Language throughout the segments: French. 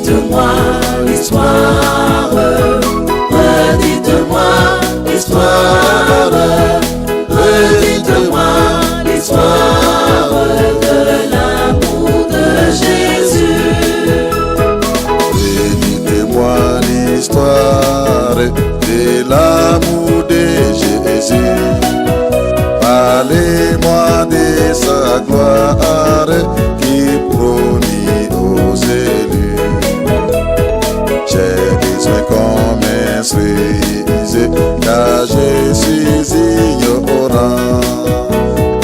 Redites-moi l'histoire, redites-moi l'histoire, redites-moi l'histoire de l'amour de Jésus. Redites-moi l'histoire de l'amour de Jésus. Parlez-moi de sa gloire qui promit aux élus. J'ai besoin qu'on m'instruise car je suis ignorant.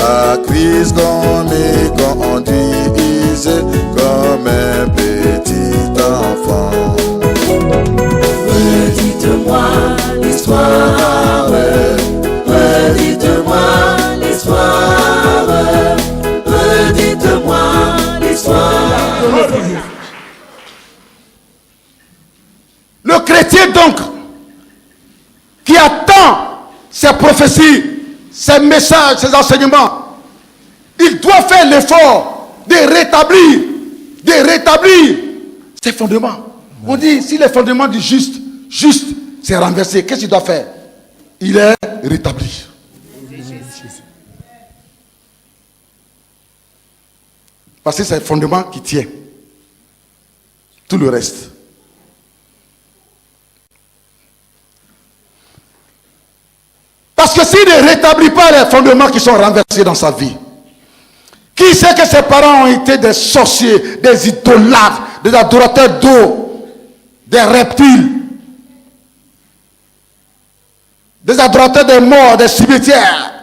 À Christ qu'on me conduise comme un petit enfant. Redites-moi l'histoire, redites-moi l'histoire, redites-moi l'histoire. Le chrétien donc, qui attend ses prophéties, ses messages, ses enseignements, il doit faire l'effort de rétablir ses fondements. On dit, si les fondements du juste, c'est renversé, qu'est-ce qu'il doit faire? Il est rétabli. Parce que c'est le fondement qui tient. Tout le reste. Parce que s'il ne rétablit pas les fondements qui sont renversés dans sa vie, qui sait que ses parents ont été des sorciers, des idolâtres, des adorateurs d'eau, des reptiles, des adorateurs des morts, des cimetières.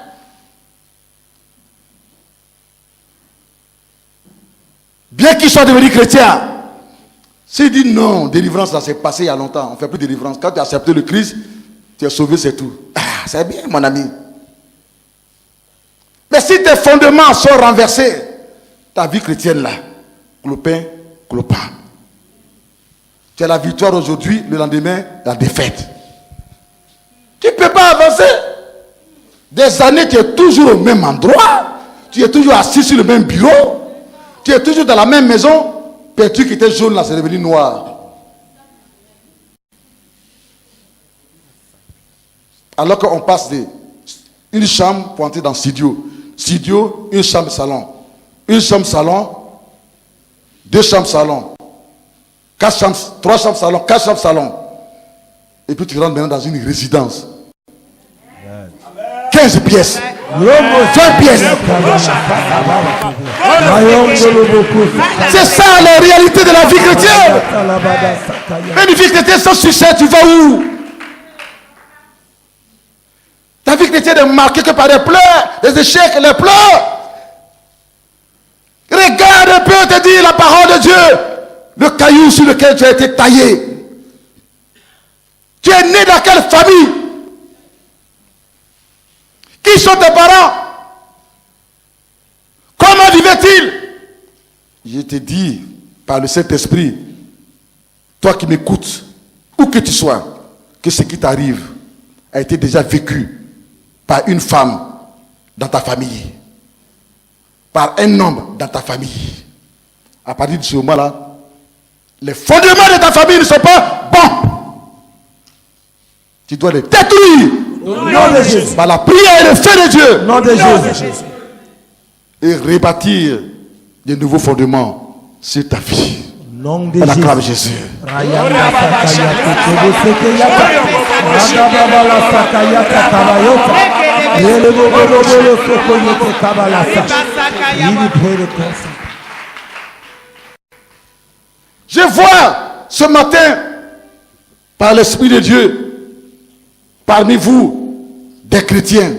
Bien qu'ils soient devenus chrétiens, s'il dit non, délivrance, ça s'est passé il y a longtemps, on ne fait plus de délivrance. Quand tu as accepté le Christ, tu es sauvé, c'est tout. Ah, c'est bien, mon ami. Mais si tes fondements sont renversés, ta vie chrétienne là, clopin, clopin. Tu as la victoire aujourd'hui, le lendemain, la défaite. Tu ne peux pas avancer. Des années, tu es toujours au même endroit. Tu es toujours assis sur le même bureau. Tu es toujours dans la même maison. Peinture qui était jaune là, c'est devenu noir. Alors qu'on passe d'une chambre pour entrer dans studio. Studio, une chambre salon. Une chambre salon, deux chambres salon. 4 chambres, 3 chambres salon, 4 chambres salon. Et puis tu rentres maintenant dans une résidence. 15 pièces. 20 pièces. C'est ça la réalité de la vie chrétienne. Même une vie chrétienne sans succès, tu vas où? Ta vie chrétienne est marquée que par des pleurs, des échecs, les pleurs. Regarde un peu, te dit la parole de Dieu. Le caillou sur lequel tu as été taillé. Tu es né dans quelle famille? Qui sont tes parents? Comment vivaient-ils? Je te dis, par le Saint-Esprit, toi qui m'écoutes, où que tu sois, que ce qui t'arrive a été déjà vécu par une femme dans ta famille, par un homme dans ta famille. À partir de ce moment-là, les fondements de ta famille ne sont pas bons. Tu dois les détruire. Nom de Jésus. Par la prière et le feu de Dieu. Nom de Jésus. Et rebâtir de nouveaux fondements sur ta vie. Nom de Par la Jésus. gloire de Jésus. Je vois ce matin, par l'Esprit de Dieu, parmi vous, des chrétiens,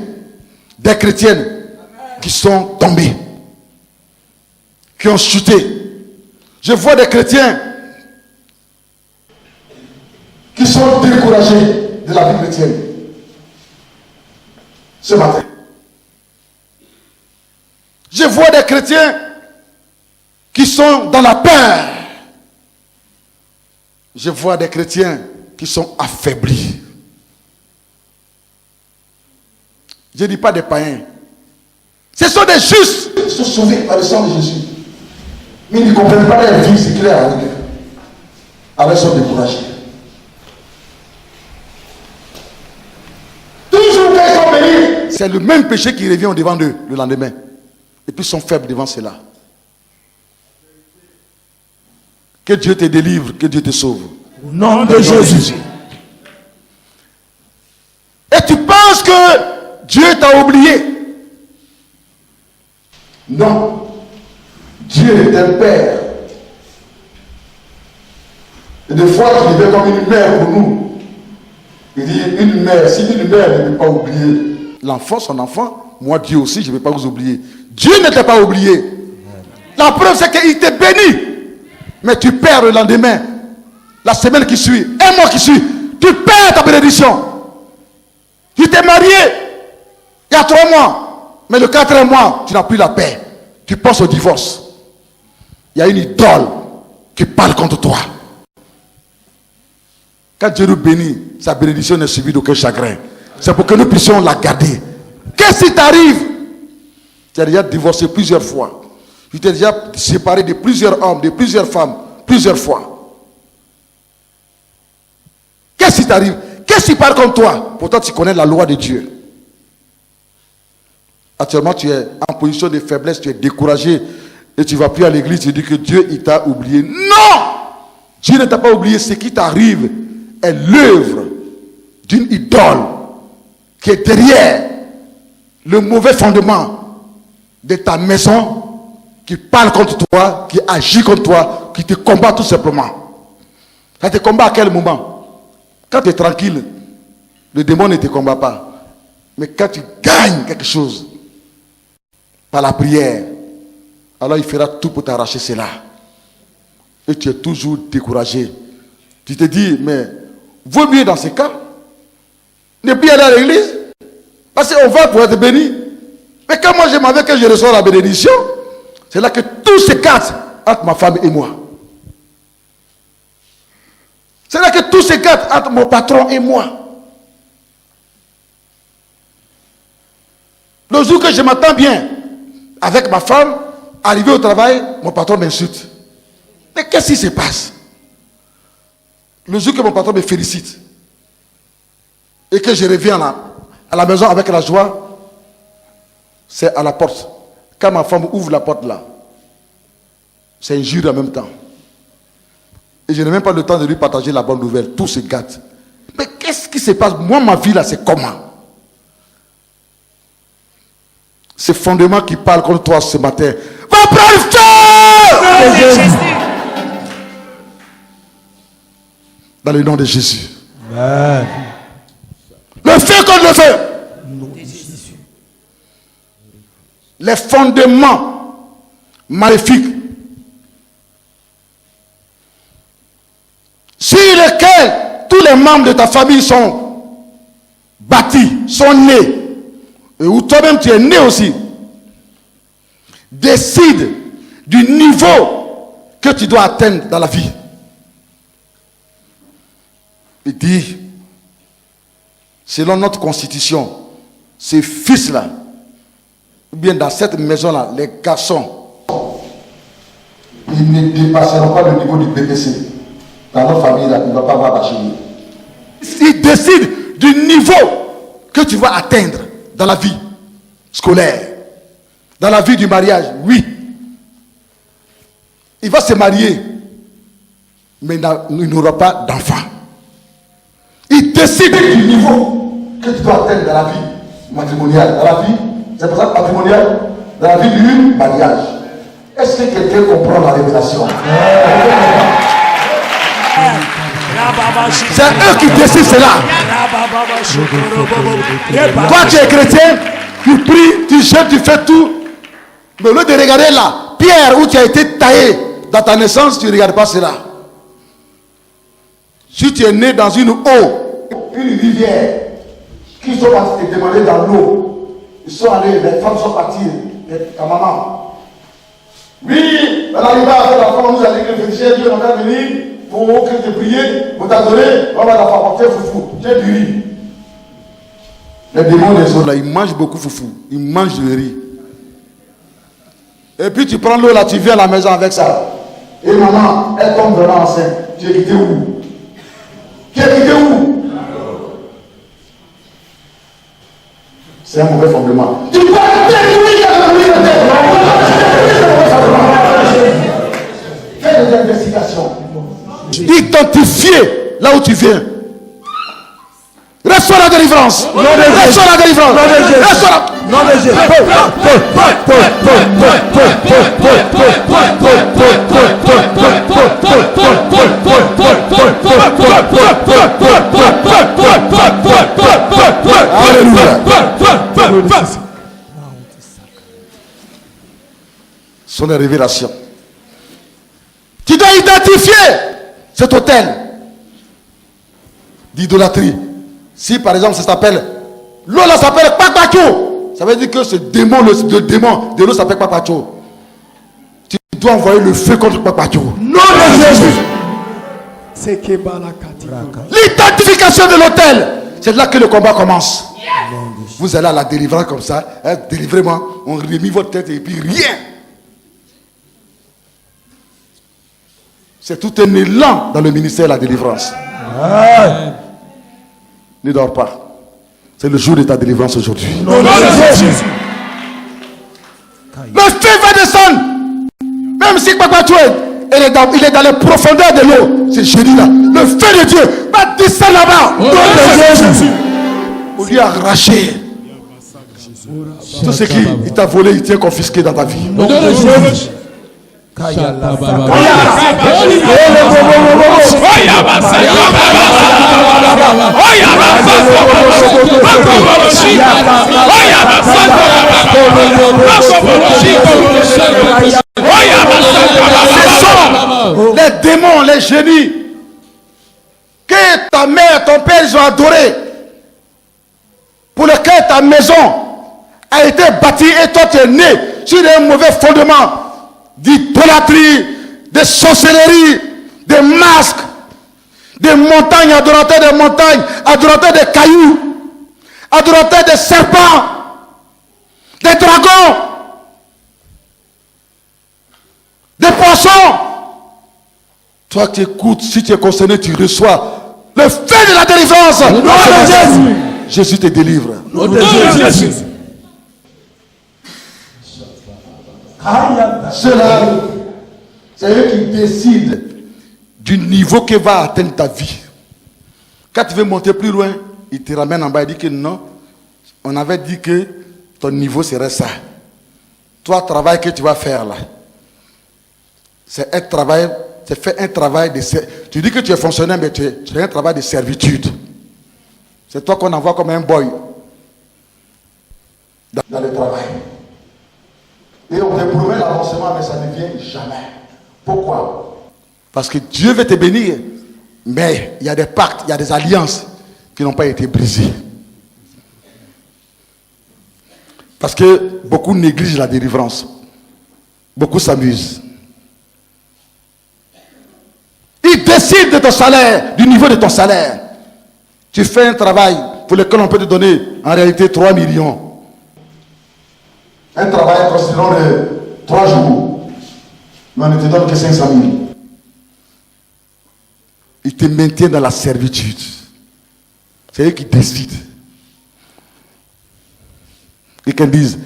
des chrétiennes qui sont tombés, qui ont chuté. Je vois des chrétiens qui sont découragés de la vie chrétienne. Ce matin. Je vois des chrétiens qui sont dans la peur. Je vois des chrétiens qui sont affaiblis. Je ne dis pas des païens. Ce sont des justes qui sont sauvés par le sang de Jésus. Mais ils ne comprennent pas leur vie, ce qu'il est à eux. Alors ils sont découragés. Toujours quand ils sont bénis, c'est le même péché qui revient au devant d'eux le lendemain. Et puis ils sont faibles devant cela. Que Dieu te délivre, que Dieu te sauve. Au nom de Jésus. Et tu penses que Dieu t'a oublié? Non. Dieu est un père. Et des fois, il devient comme une mère pour nous. Il dit, une mère, si une mère ne peut pas oublier l'enfant, son enfant, moi Dieu aussi, je ne vais pas vous oublier. Dieu ne t'a pas oublié. La preuve, c'est qu'il t'est béni. Mais tu perds le lendemain, la semaine qui suit, un mois qui suit, tu perds ta bénédiction. Tu t'es marié il y a 3 mois, mais le 4e mois, tu n'as plus la paix. Tu penses au divorce. Il y a une idole qui parle contre toi. Quand Dieu nous bénit, sa bénédiction n'est suivie d'aucun chagrin. C'est pour que nous puissions la garder. Qu'est-ce qui t'arrive? Tu as déjà divorcé plusieurs fois. Tu t'es déjà séparé de plusieurs hommes, de plusieurs femmes, plusieurs fois. Qu'est-ce qui t'arrive? Qu'est-ce qui parle contre toi? Pourtant, tu connais la loi de Dieu. Actuellement, tu es en position de faiblesse, tu es découragé et tu ne vas plus à l'église, tu dis que Dieu, il t'a oublié. Non! Dieu ne t'a pas oublié. Ce qui t'arrive est l'œuvre d'une idole qui est derrière le mauvais fondement de ta maison, qui parle contre toi, qui agit contre toi, qui te combat tout simplement. Ça te combat à quel moment? Quand tu es tranquille, le démon ne te combat pas. Mais quand tu gagnes quelque chose par la prière, alors il fera tout pour t'arracher cela. Et tu es toujours découragé. Tu te dis, mais vaut mieux dans ce cas ne plus aller à l'église, parce qu'on va pour être béni. Mais quand moi je m'en vais, que je reçois la bénédiction, c'est là que tout se casse entre ma femme et moi. C'est là que tout se casse entre mon patron et moi. Le jour que je m'entends bien avec ma femme, arrivé au travail, mon patron m'insulte. Mais qu'est-ce qui se passe? Le jour que mon patron me félicite et que je reviens à la maison avec la joie, c'est à la porte. Quand ma femme ouvre la porte là, c'est injure en même temps. Et je n'ai même pas le temps de lui partager la bonne nouvelle. Tout se gâte. Mais qu'est-ce qui se passe? Moi, ma vie là, c'est comment? Ce fondement qui parle contre toi ce matin va prendre feu! Dans le nom de Jésus. Amen. Le feu contre le feu. Les fondements maléfiques sur lesquels tous les membres de ta famille sont bâtis, sont nés, et où toi-même tu es né aussi, décide du niveau que tu dois atteindre dans la vie. Il dit, selon notre constitution, ces fils-là, ou bien dans cette maison-là, les garçons, ils ne dépasseront pas le niveau du BPC. Dans notre famille, là, il ne va pas avoir bachelier. Il décide du niveau que tu vas atteindre dans la vie scolaire, dans la vie du mariage, oui. Il va se marier, mais il n'aura pas d'enfant. Il décide du niveau que tu dois atteindre dans la vie matrimoniale, dans la vie, c'est pour ça matrimoniale, dans la vie du mariage. Est-ce que quelqu'un comprend la révélation? C'est eux qui décident cela. Toi tu es chrétien, tu pries, tu jeûnes, tu fais tout. Mais au lieu de regarder la pierre où tu as été taillé dans ta naissance, tu ne regardes pas cela. Si tu es né dans une eau, une rivière, qui sont partis te demander dans l'eau, ils sont allés, les femmes sont parties, ta maman. Oui, on arrive à faire la femme, nous allons réfléchir, Dieu va venir pour que tu prier, pour t'adorer, on va la faire porter foufou. J'ai du riz. Les démons des autres là, ils mangent beaucoup foufou, ils mangent du riz. Et puis tu prends l'eau là, tu viens à la maison avec ça. Et maman, elle tombe vraiment enceinte. Tu es quitté où? Tu es quitté où? C'est un mauvais fondement. Tu dois détruire le terre. Fais des investigations. Identifier là où tu viens. Reçois la délivrance. Reçois la délivrance. Reçois la... Non de Jésus. Alléluia. Ce sont des révélations. Tu dois identifier cet hôtel d'idolâtrie. Si par exemple ça s'appelle, l'eau là s'appelle Kpakpacho, ça veut dire que ce démon, le démon de l'eau s'appelle Kpakpacho. Tu dois envoyer le feu contre Kpakpacho. Non de Jésus. L'identification de l'hôtel, c'est là que le combat commence. Vous allez à la délivrance comme ça, hein, délivrez-moi, on remet votre tête et puis rien. C'est tout un élan dans le ministère de la délivrance. Ne dors pas. C'est le jour de ta délivrance aujourd'hui. Le feu va descendre. Même si Kpakpacho il est dans les profondeurs de l'eau. C'est génie là. Le feu de Dieu va descendre là-bas. Pour lui arracher tout ce qu'il t'a volé, il tient confisqué dans ta vie. Les démons, les génies que ta mère, ton père, ils ont adoré, pour lesquels ta maison a été bâtie et toi tu es né sur un mauvais fondement d'idolâtrie, de sorcellerie, de masques, des montagnes, adorateurs des montagnes, adorateurs des cailloux, adorateurs des serpents, des dragons, des poissons. Toi qui écoutes, si tu es concerné, tu reçois le feu de la délivrance. Jésus te délivre. Cela, c'est eux qui décident du niveau que va atteindre ta vie. Quand tu veux monter plus loin, il te ramène en bas et dit que non, on avait dit que ton niveau serait ça. Toi, le travail que tu vas faire là, c'est un travail, c'est faire un travail de... Tu dis que tu es fonctionnaire, mais tu fais un travail de servitude. C'est toi qu'on envoie comme un boy dans le travail. Et on te promet l'avancement, mais ça ne vient jamais. Pourquoi? Parce que Dieu veut te bénir, mais il y a des pactes, il y a des alliances qui n'ont pas été brisées. Parce que beaucoup négligent la délivrance. Beaucoup s'amusent. Ils décident de ton salaire, du niveau de ton salaire. Tu fais un travail pour lequel on peut te donner en réalité 3 millions. Un travail considérant de 3 jours. Mais on ne te donne que 500 000. Ils te maintiennent dans la servitude. C'est eux qui décident. Et qu'ils disent,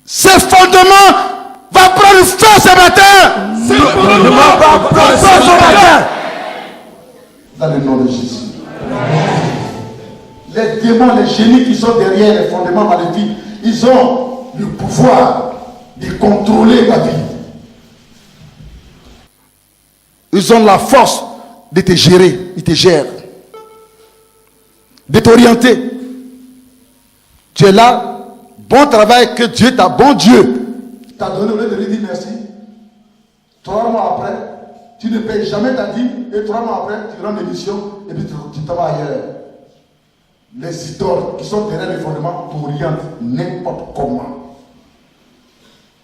ce fondement va prendre feu ce matin. Ce fondement va prendre feu ce matin. Dans le nom de Jésus. Les démons, les génies qui sont derrière les fondements maléfiques, ils ont le pouvoir de contrôler ta vie. Ils ont la force de te gérer, ils te gèrent, de t'orienter. Tu es là, bon travail que Dieu t'a, bon Dieu t'a donné, au lieu de lui dire merci. 3 mois après, tu ne payes jamais ta dîme, et 3 mois après, tu rends l'émission, et puis tu t'en vas ailleurs. Les idoles qui sont derrière les fondements t'orientent n'importe comment.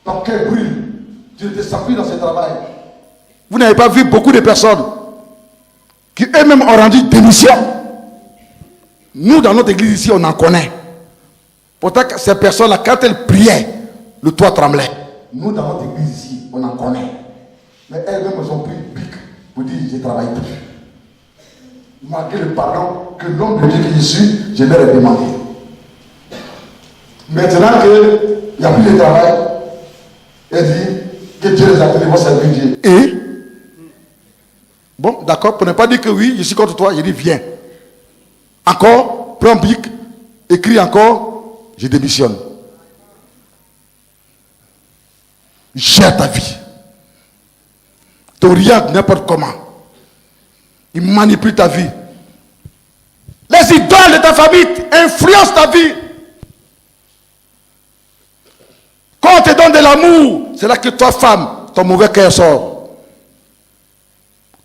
Ton cœur brûle, tu te s'appuies dans ce travail. Vous n'avez pas vu beaucoup de personnes qui eux-mêmes ont rendu démission. Nous, dans notre église ici, on en connaît. Pourtant, ces personnes-là, quand elles priaient, le toit tremblait. Nous, dans notre église ici, on en connaît. Mais elles-mêmes, elles ont pris le pic pour dire, je ne travaille plus. Malgré le pardon que l'homme de Dieu que je suis, je leur ai demandé. Maintenant qu'il n'y a plus de travail, il dit que Dieu les appelle, ils vont servir Dieu. Et, bon, d'accord, pour ne pas dire que oui, je suis contre toi, je dis viens. Encore, prends un bic, écris encore, je démissionne. Gère ta vie. T'oriente n'importe comment. Il manipule ta vie. Les idoles de ta famille influencent ta vie. Quand on te donne de l'amour, c'est là que toi, femme, ton mauvais cœur sort.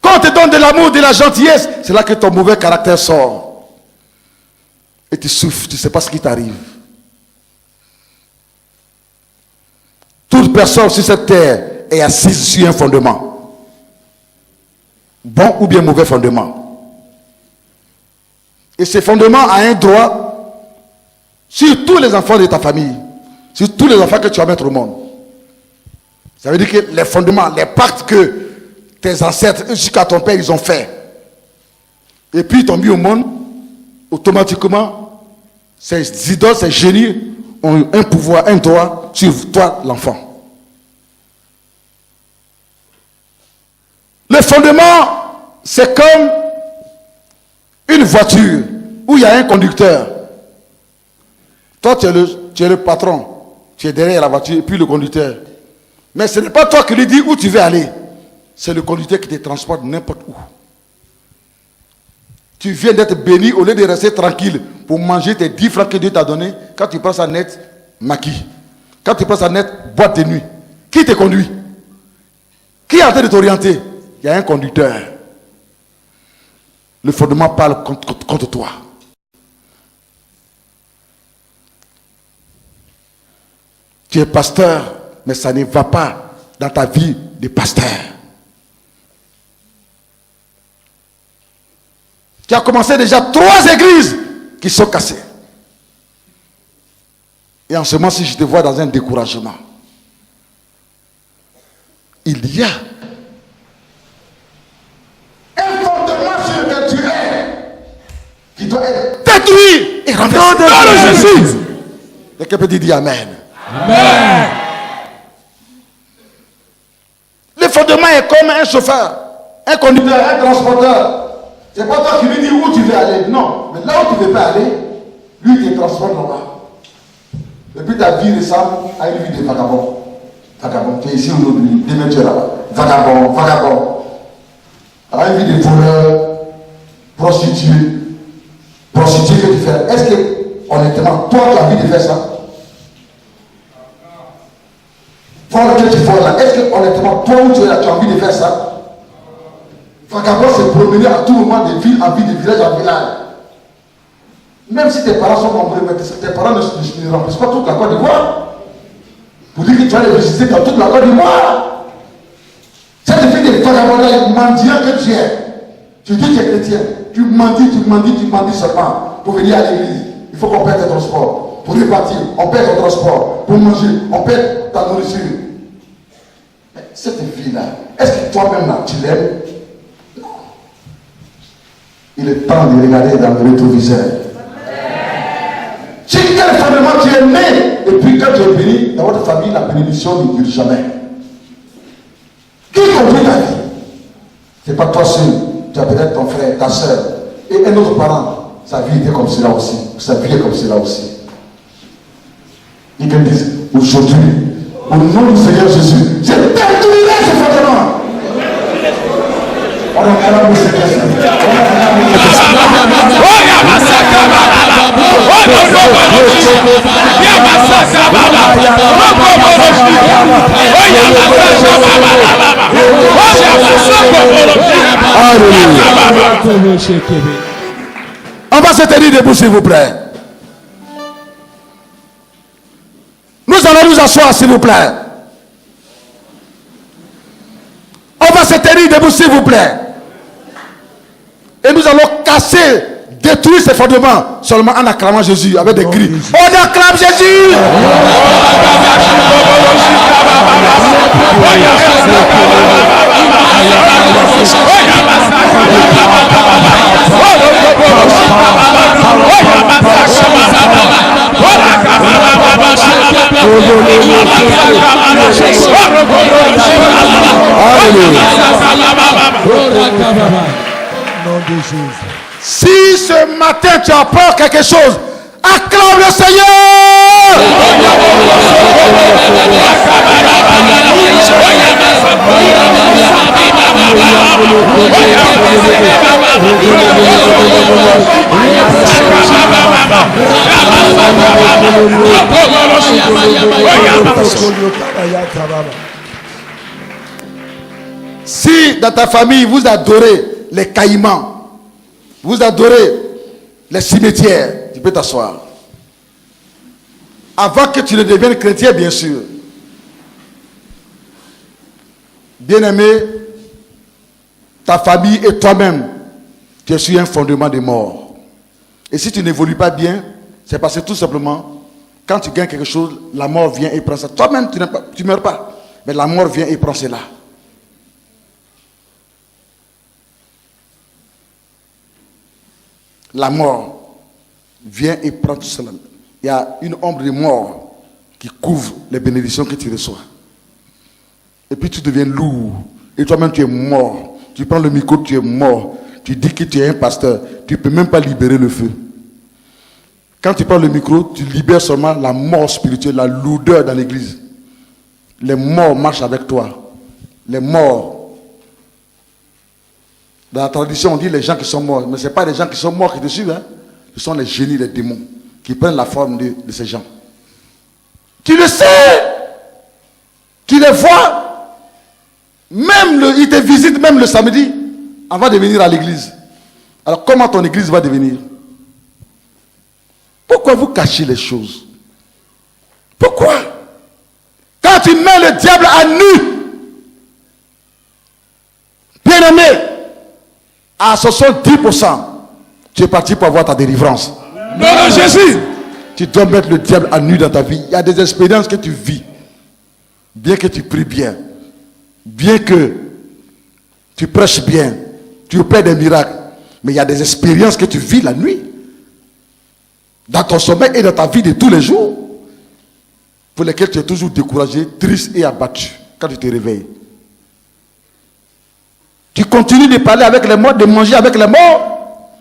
Quand on te donne de l'amour, de la gentillesse, c'est là que ton mauvais caractère sort. Et tu souffres, tu ne sais pas ce qui t'arrive. Toute personne sur cette terre est assise sur un fondement. Bon ou bien mauvais fondement. Et ce fondement a un droit sur tous les enfants de ta famille, sur tous les enfants que tu vas mettre au monde. Ça veut dire que les fondements, les pactes que tes ancêtres, jusqu'à ton père, ils ont fait. Et puis ils t'ont mis au monde, automatiquement, ces idoles, ces génies ont un pouvoir, un droit sur toi, l'enfant. Le fondement, c'est comme une voiture où il y a un conducteur. Toi, tu es le patron. Tu es derrière la voiture et puis le conducteur. Mais ce n'est pas toi qui lui dis où tu veux aller. C'est le conducteur qui te transporte n'importe où. Tu viens d'être béni au lieu de rester tranquille pour manger tes 10 francs que Dieu t'a donné. Quand tu prends ça net, maquis. Quand tu prends ça net, boîte de nuit. Qui te conduit? Qui est en train de t'orienter? Il y a un conducteur. Le fondement parle contre toi. Tu es pasteur, mais ça ne va pas dans ta vie de pasteur. Tu as commencé déjà 3 églises qui sont cassées. Et en ce moment, si je te vois dans un découragement, il y a un fondement sur lequel tu es qui doit être détruit et renversé. Dans le Jésus. Quelqu'un peut dire Amen. Amen. Le fondement est comme un chauffeur, un conducteur, un transporteur. C'est pas toi qui lui dis où tu veux aller. Non. Mais là où tu ne veux pas aller, lui il te transporte là-bas. Et puis ta vie ressemble à une vie de vagabond. Vagabond. Tu es ici aujourd'hui. Demain tu es là-bas. Vagabond, vagabond. À une vie de voleur, prostituée. Prostituée que tu fais. Est-ce que, honnêtement, toi tu as envie de faire ça? Pour lequel tu vois là, est-ce que honnêtement, toi où tu es là, tu as envie de faire ça? Vagabond, c'est promener à tout moment de ville en ville, de village en village. Même si tes parents sont nombreux, mais tes parents ne remplissent pas toute la Côte d'Ivoire. Pour dire que tu vas les visiter dans toute la Côte d'Ivoire. Cette vie de vagabondage mendiant que tu es. Tu dis que tu es chrétien. Tu mendis seulement pour venir à l'église. Il faut qu'on paie tes transports. Pour repartir, on paie ton transport. Pour manger, on paie ta nourriture. Mais cette vie-là, est-ce que toi-même là, tu l'aimes? Non. Il est temps de regarder dans le rétroviseur. Si quel fondement tu es né, et puis quand tu es béni, dans votre famille, la bénédiction ne dure jamais. Qui conduit ta vie? Ce n'est pas toi seul. Tu as peut-être ton frère, ta soeur, et un autre parent. Sa vie était comme cela aussi. Sa vie est comme cela aussi. Ils me disent, aujourd'hui, au nom du Seigneur Jésus, je détruirai ce fondement. On acclame le Seigneur. On va se tenir debout, s'il vous plaît. Nous allons nous asseoir, s'il vous plaît. On va se tenir debout, s'il vous plaît. Et nous allons casser, détruire ces fondements seulement en acclamant Jésus avec des cris. On acclame Jésus. Nom de Jésus. Si ce matin tu apprends quelque chose, acclame le Seigneur. Si dans ta famille vous adorez les caïmans, vous adorez les cimetières, tu peux t'asseoir. Avant que tu ne deviennes chrétien, bien sûr. Bien-aimé, ta famille et toi-même, tu es sur un fondement de mort. Et si tu n'évolues pas bien, c'est parce que tout simplement, quand tu gagnes quelque chose, la mort vient et prend ça. Toi-même, tu ne meurs pas, mais la mort vient et prend cela. La mort vient et prend tout cela. Il y a une ombre de mort qui couvre les bénédictions que tu reçois. Et puis tu deviens lourd. Et toi-même tu es mort. Tu prends le micro, tu es mort. Tu dis que tu es un pasteur. Tu ne peux même pas libérer le feu. Quand tu prends le micro, tu libères seulement la mort spirituelle, la lourdeur dans l'église. Les morts marchent avec toi. Les morts. Dans la tradition, on dit les gens qui sont morts. Mais ce n'est pas les gens qui sont morts qui te suivent. Hein. Ce sont les génies, les démons, qui prennent la forme de ces gens. Tu le sais. Tu les vois. Même ils te visitent même le samedi avant de venir à l'église. Alors comment ton église va devenir? Pourquoi vous cachez les choses? Pourquoi? Quand tu mets le diable à nu, bien aimé, à 70%, tu es parti pour avoir ta délivrance. Nom de Jésus. Tu dois mettre le diable à nu dans ta vie. Il y a des expériences que tu vis. Bien que tu pries bien, bien que tu prêches bien, tu opères des miracles, mais il y a des expériences que tu vis la nuit, dans ton sommeil et dans ta vie de tous les jours, pour lesquelles tu es toujours découragé, triste et abattu quand tu te réveilles. Tu continues de parler avec les morts, de manger avec les morts.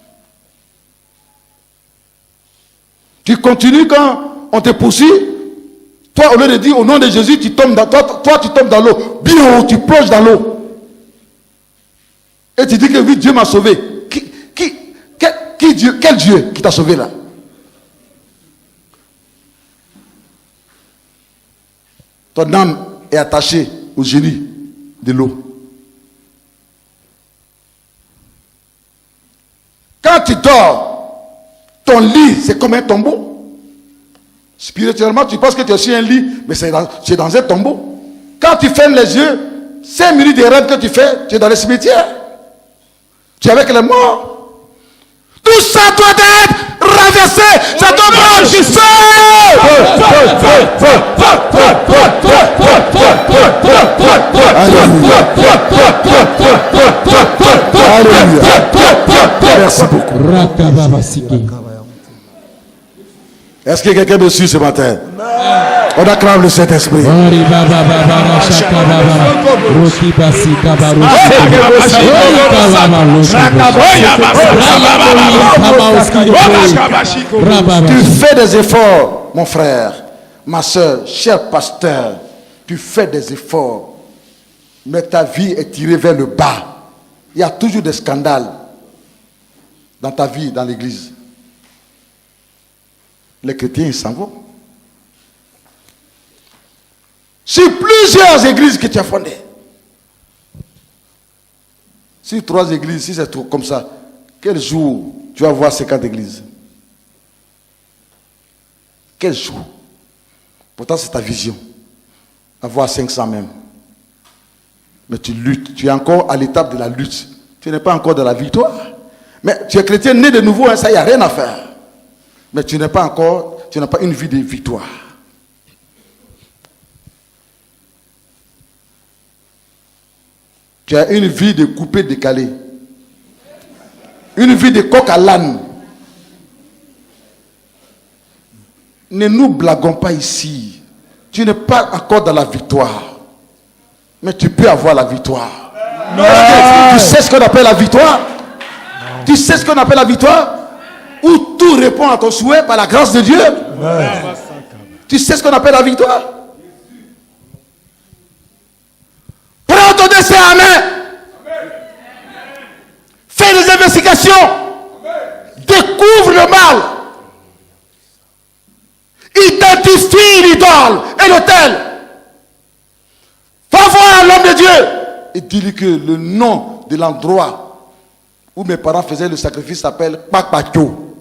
Tu continues quand on te poursuit. Toi, au lieu de dire au nom de Jésus, tu tombes dans, toi, tu tombes dans l'eau. Bien, tu plonges dans l'eau. Et tu dis que oui, Dieu m'a sauvé. Quel Dieu qui t'a sauvé là? Ton âme est attachée au génie de l'eau. Quand tu dors, ton lit, c'est comme un tombeau. Spirituellement, tu penses que tu es sur un lit, mais tu es dans un tombeau. Quand tu fermes les yeux, 5 minutes de rêve que tu fais, tu es dans le cimetière. Tu es avec les morts. Tout ça doit être renversé. Ça doit prendre du feu. Merci beaucoup. Est-ce que quelqu'un me suit ce matin? On acclame le Saint-Esprit. Tu fais des efforts, mon frère, ma soeur, cher pasteur. Tu fais des efforts, mais ta vie est tirée vers le bas. Il y a toujours des scandales dans ta vie, dans l'église. Les chrétiens, ils s'en vont. Sur plusieurs églises que tu as fondées. Sur 3 églises, si c'est comme ça, quel jour tu vas voir 50 églises? Quel jour? Pourtant, c'est ta vision. Avoir 500 même. Mais tu luttes. Tu es encore à l'étape de la lutte. Tu n'es pas encore dans la victoire. Mais tu es chrétien né de nouveau, hein, ça, il n'y a rien à faire. Mais tu n'es pas encore, tu n'as pas une vie de victoire. Tu as une vie de coupé décalé. Une vie de coq à l'âne. Ne nous blaguons pas ici. Tu n'es pas encore dans la victoire. Mais tu peux avoir la victoire. Tu sais ce qu'on appelle la victoire? Tu sais ce qu'on appelle la victoire? Où tout répond à ton souhait par la grâce de Dieu. Tu sais ce qu'on appelle la victoire? Prends ton destin à main. Fais des investigations. Découvre le mal. Identifie l'idole et l'autel. Va voir l'homme de Dieu. Et dis-lui que le nom de l'endroit où mes parents faisaient le sacrifice s'appelle Pakpakyo.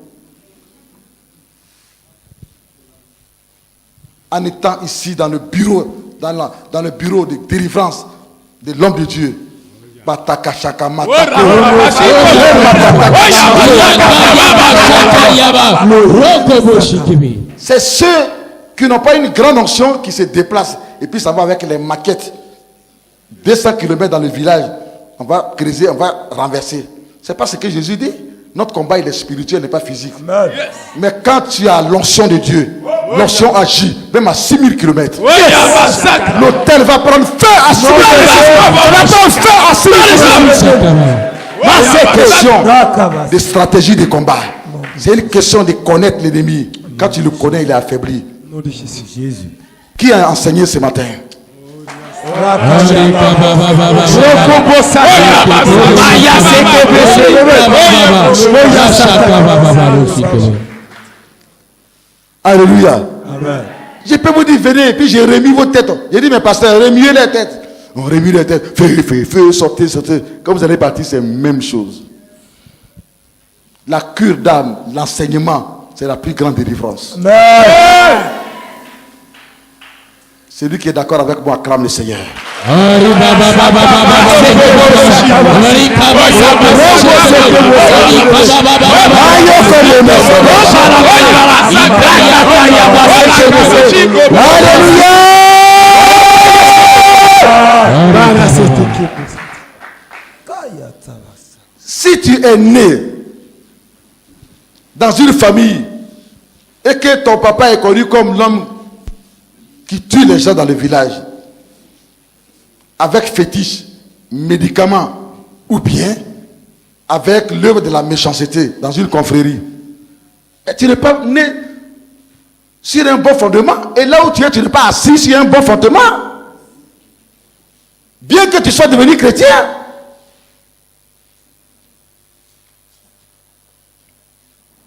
En étant ici dans le bureau, dans le bureau de délivrance de l'homme de Dieu. C'est ceux qui n'ont pas une grande onction qui se déplacent et puis ça va avec les maquettes. 200 km dans le village, on va creuser, on va renverser. C'est pas ce que Jésus dit. Notre combat il est spirituel, n'est pas physique. Amen. Mais quand tu as l'onction de Dieu, l'onction agit, même à 6000 km. L'autel va prendre feu à 6000 km. C'est question de stratégie de combat. C'est une question de connaître l'ennemi. Quand tu le connais, il est affaibli. Qui a enseigné ce matin? Alléluia. Amen. Je peux vous dire, venez, et puis j'ai remis vos têtes. J'ai dit, mais pasteur, remuez les têtes. On remue les têtes. Feu, sortez, sortez. Quand vous allez partir, c'est la même chose. La cure d'âme, l'enseignement, c'est la plus grande délivrance. Amen. Celui qui est d'accord avec moi, acclame le Seigneur. Si tu es né dans une famille et que ton papa est connu comme l'homme qui tue les gens dans le village avec fétiche, médicaments ou bien avec l'œuvre de la méchanceté dans une confrérie, et tu n'es pas né sur un bon fondement, et là où tu es, tu n'es pas assis sur un bon fondement, bien que tu sois devenu chrétien.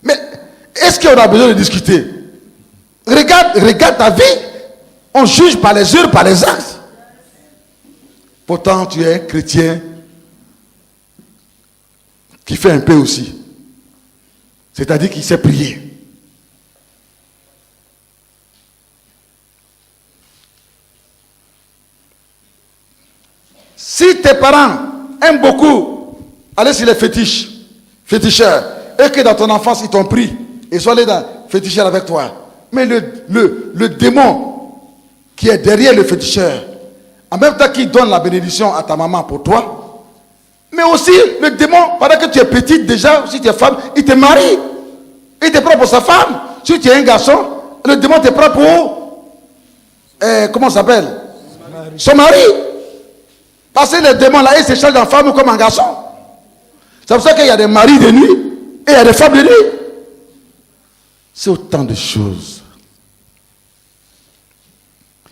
Mais est-ce qu'on a besoin de discuter? Regarde ta vie. On juge par les œuvres, par les actes. Pourtant, tu es un chrétien qui fait un peu aussi. C'est-à-dire qu'il sait prier. Si tes parents aiment beaucoup aller sur les féticheurs, et que dans ton enfance, ils t'ont pris, et sont allés dans féticheurs avec toi, mais le démon qui est derrière le féticheur, en même temps qu'il donne la bénédiction à ta maman pour toi, mais aussi le démon, pendant que tu es petite déjà, si tu es femme, il te marie, il te prend pour sa femme. Si tu es un garçon, le démon te prend pour comment ça s'appelle? Son mari. Parce que le démon là, il se change en femme ou comme en garçon. C'est pour ça qu'il y a des maris de nuit et il y a des femmes de nuit. C'est autant de choses.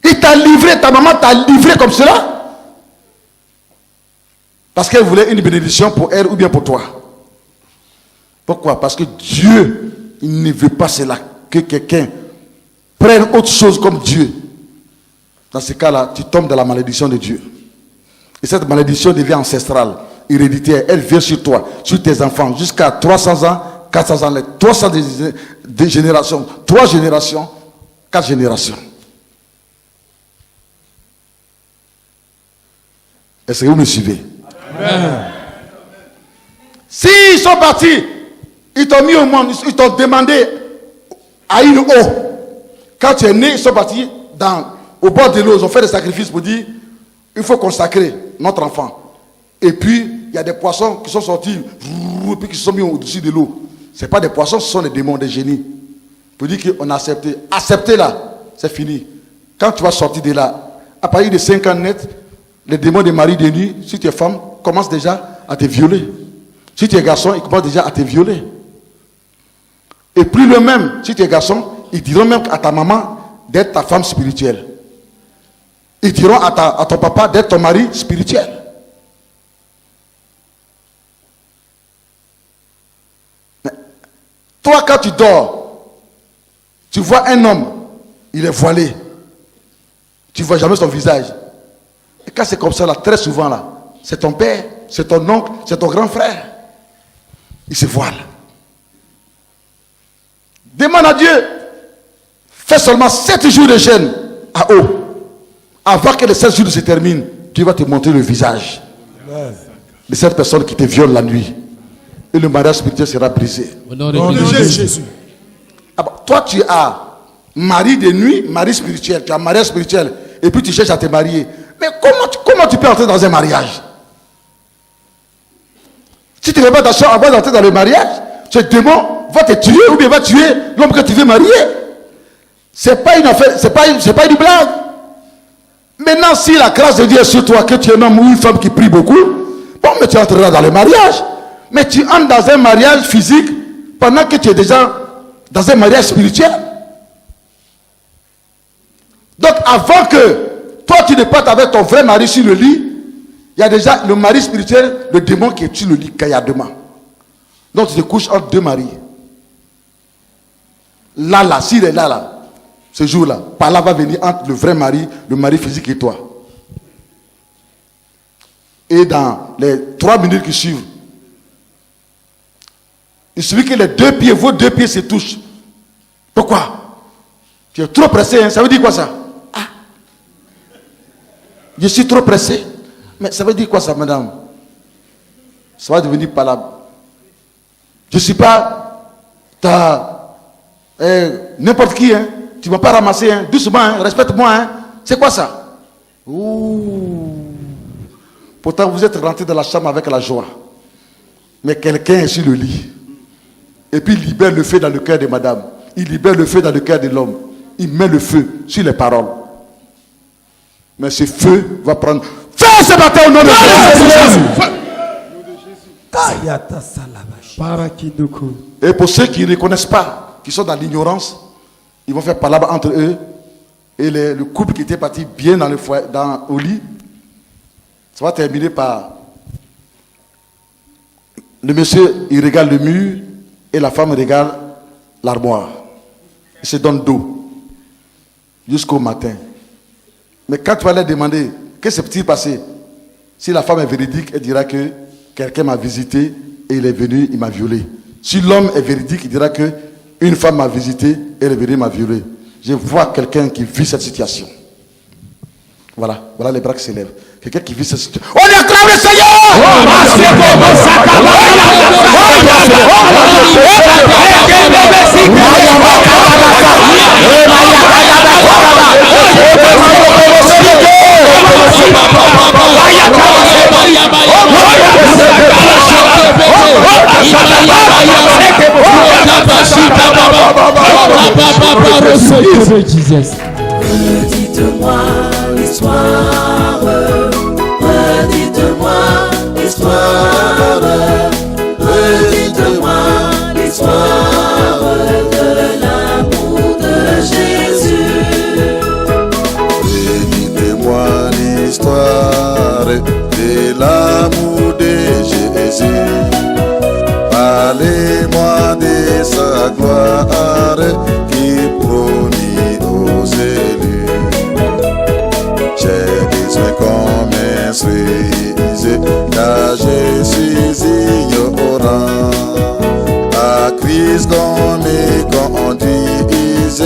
Il t'a livré, ta maman t'a livré comme cela. Parce qu'elle voulait une bénédiction pour elle ou bien pour toi. Pourquoi? Parce que Dieu, il ne veut pas cela, que quelqu'un prenne autre chose comme Dieu. Dans ce cas-là, tu tombes dans la malédiction de Dieu. Et cette malédiction devient ancestrale, héréditaire. Elle vient sur toi, sur tes enfants, jusqu'à 300 ans, 400 ans, 300 des générations, 3 générations, 4 générations. Est-ce que vous me suivez? Amen. S'ils sont partis, ils t'ont mis au monde, ils t'ont demandé à une eau. Quand tu es né, ils sont partis au bord de l'eau, ils ont fait des sacrifices pour dire il faut consacrer notre enfant. Et puis, il y a des poissons qui sont sortis, et puis qui se sont mis au-dessus de l'eau. Ce n'est pas des poissons, ce sont des démons, des génies. Pour dire qu'on a accepté. Acceptez là, c'est fini. Quand tu vas sortir de là, à partir de 5 ans net, les démons de mari de nuit, si tu es femme, commencent déjà à te violer. Si tu es garçon, ils commencent déjà à te violer. Et plus le même, si tu es garçon, ils diront même à ta maman d'être ta femme spirituelle. Ils diront à ton papa d'être ton mari spirituel. Mais toi, quand tu dors, tu vois un homme, il est voilé. Tu ne vois jamais son visage. Et quand c'est comme ça, là, très souvent, là, c'est ton père, c'est ton oncle, c'est ton grand frère. Il se voile. Demande à Dieu. Fais seulement 7 jours de jeûne à eau. Avant que les 7 jours se terminent, Dieu va te montrer le visage de cette personne qui te viole la nuit. Et le mariage spirituel sera brisé. Au nom de Jésus. Ah bon, toi, tu as mari de nuit, mari spirituel. Tu as mariage spirituel. Et puis tu cherches à te marier. Mais comment tu peux entrer dans un mariage? Si tu ne fais pas attention avant d'entrer dans le mariage, ce démon va te tuer ou bien va tuer l'homme que tu veux marier. C'est pas une affaire, c'est pas une blague. Maintenant, si la grâce de Dieu est sur toi, que tu es un homme ou une femme qui prie beaucoup, bon, mais tu entreras dans le mariage. Mais tu entres dans un mariage physique pendant que tu es déjà dans un mariage spirituel. Donc, avant que toi tu ne partes avec ton vrai mari sur le lit, il y a déjà le mari spirituel, le démon qui est sur le lit caillardement. Donc, tu te couches entre 2 maris. Là, s'il est là, ce jour-là, par là va venir entre le vrai mari, le mari physique et toi. Et dans les 3 minutes qui suivent, il suffit que vos 2 pieds se touchent. Pourquoi? Tu es trop pressé, hein? Ça veut dire quoi ça? Ah, je suis trop pressé. Mais ça veut dire quoi ça, madame? Ça va devenir palable. Je ne suis pas n'importe qui, hein? Tu ne vas pas ramasser, hein? Doucement, hein? Respecte-moi, hein? C'est quoi ça? Ouh. Pourtant, vous êtes rentré dans la chambre avec la joie. Mais quelqu'un est sur le lit. Et puis il libère le feu dans le cœur de madame. Il libère le feu dans le cœur de l'homme. Il met le feu sur les paroles. Mais ce feu va prendre feu ce matin au nom de Jésus. Et pour ceux qui ne reconnaissent pas, qui sont dans l'ignorance, ils vont faire palabre entre eux. Et le couple qui était parti bien dans le foyer, au lit, ça va terminer par le monsieur, il regarde le mur et la femme regarde l'armoire. Ils se donnent dos jusqu'au matin. Mais quand tu vas leur demander qu'est-ce qui s'est passé, si la femme est véridique, elle dira que quelqu'un m'a visité et il est venu, il m'a violé. Si l'homme est véridique, il dira que une femme m'a visité et elle est venue, il m'a violé. Je vois quelqu'un qui vit cette situation. Voilà les bras qui s'élèvent. Quelqu'un qui vit cette situation. On acclame le Seigneur! Redites-moi l'histoire, redites-moi l'histoire, redites-moi l'histoire de l'amour de Jésus. Redites-moi l'histoire de l'amour de Jésus. Parlez-moi de sa gloire qui promit aux élus. J'ai besoin qu'on m'instruise, car je suis ignorant. À Christ qu'on me conduise,